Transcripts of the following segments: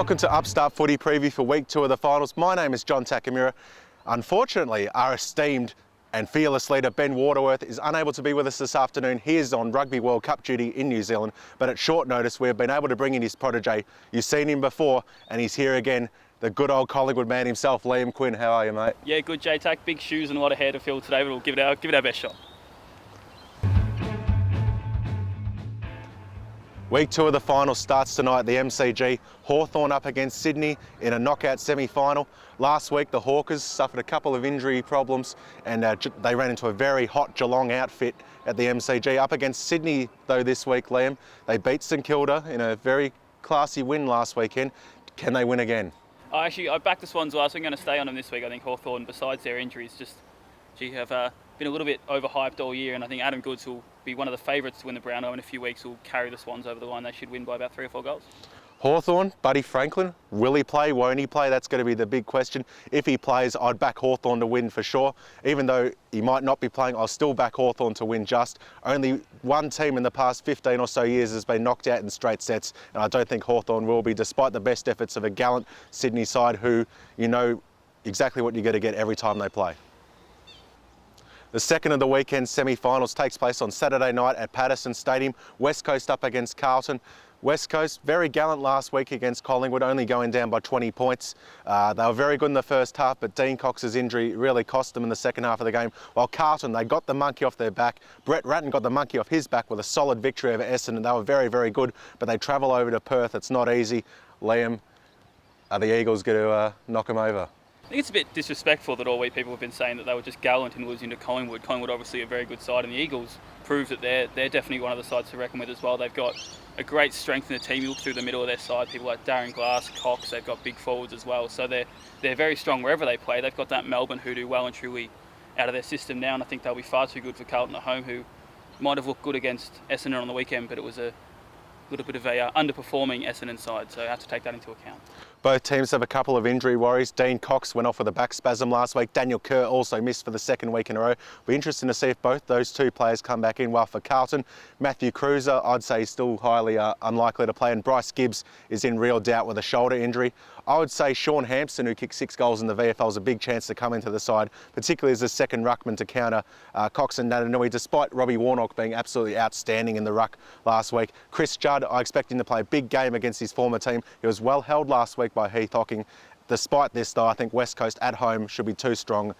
Welcome to Upstart Footy Preview for Week 2 of the finals. My name is John Takemura. Unfortunately, our esteemed and fearless leader Ben Waterworth is unable to be with us this afternoon. He is on Rugby World Cup duty in New Zealand, but at short notice we've been able to bring in his protege. You've seen him before and he's here again, the good old Collingwood man himself, Liam Quinn. How are you, mate? Yeah, good, J-Tac. Big shoes and a lot of hair to fill today, but we'll give it our best shot. Week 2 of the final starts tonight at the MCG. Hawthorn up against Sydney in a knockout semi-final. Last week the Hawkers suffered a couple of injury problems and they ran into a very hot Geelong outfit at the MCG. Up against Sydney though this week, Liam, they beat St Kilda in a very classy win last weekend. Can they win again? I backed the Swans last week. I'm going to stay on them this week. I think Hawthorn, besides their injuries, have been a little bit overhyped all year, and I think Adam Goods will be one of the favourites to win the Brownlow in a few weeks. Will carry the Swans over the line. They should win by about 3 or 4 goals. Hawthorn, Buddy Franklin, will he play, won't he play? That's going to be the big question. If he plays, I'd back Hawthorn to win for sure. Even though he might not be playing, I'll still back Hawthorn to win just. Only one team in the past 15 or so years has been knocked out in straight sets, and I don't think Hawthorn will be, despite the best efforts of a gallant Sydney side who, you know exactly what you're going to get every time they play. The second of the weekend semi-finals takes place on Saturday night at Patterson Stadium. West Coast up against Carlton. West Coast, very gallant last week against Collingwood, only going down by 20 points. They were very good in the first half, but Dean Cox's injury really cost them in the second half of the game. While Carlton, they got the monkey off their back. Brett Ratton got the monkey off his back with a solid victory over Essendon. They were very, very good, but they travel over to Perth. It's not easy. Liam, are the Eagles going to knock them over? I think it's a bit disrespectful that all week people have been saying that they were just gallant in losing to Collingwood. Collingwood obviously a very good side, and the Eagles prove that they're definitely one of the sides to reckon with as well. They've got a great strength in the team. You look through the middle of their side, people like Darren Glass, Cox, they've got big forwards as well. So they're very strong wherever they play. They've got that Melbourne who do well and truly out of their system now, and I think they'll be far too good for Carlton at home, who might have looked good against Essendon on the weekend, but it was a little bit of a underperforming Essendon side, so I have to take that into account. Both teams have a couple of injury worries. Dean Cox went off with a back spasm last week. Daniel Kerr also missed for the second week in a row. It'll be interesting to see if both those two players come back in. Well, for Carlton, Matthew Cruiser, I'd say he's still highly unlikely to play, and Bryce Gibbs is in real doubt with a shoulder injury. I would say Sean Hampson, who kicked 6 goals in the VFL, is a big chance to come into the side, particularly as a second ruckman to counter Cox and Natanui, despite Robbie Warnock being absolutely outstanding in the ruck last week. Chris Judd, I expect him to play a big game against his former team. He was well held last week by Heath Hocking. Despite this though, I think West Coast at home should be too strong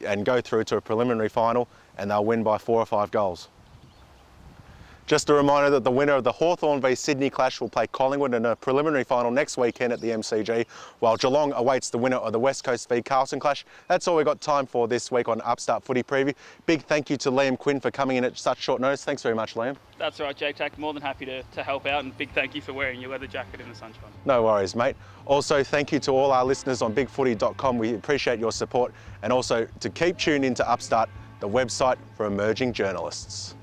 and go through to a preliminary final, and they'll win by 4 or 5 goals. Just a reminder that the winner of the Hawthorn v Sydney clash will play Collingwood in a preliminary final next weekend at the MCG, while Geelong awaits the winner of the West Coast v Carlton clash. That's all we've got time for this week on Upstart Footy Preview. Big thank you to Liam Quinn for coming in at such short notice. Thanks very much, Liam. That's right, J-Tac. More than happy to help out, and big thank you for wearing your leather jacket in the sunshine. No worries, mate. Also, thank you to all our listeners on bigfooty.com. We appreciate your support, and also to keep tuned into Upstart, the website for emerging journalists.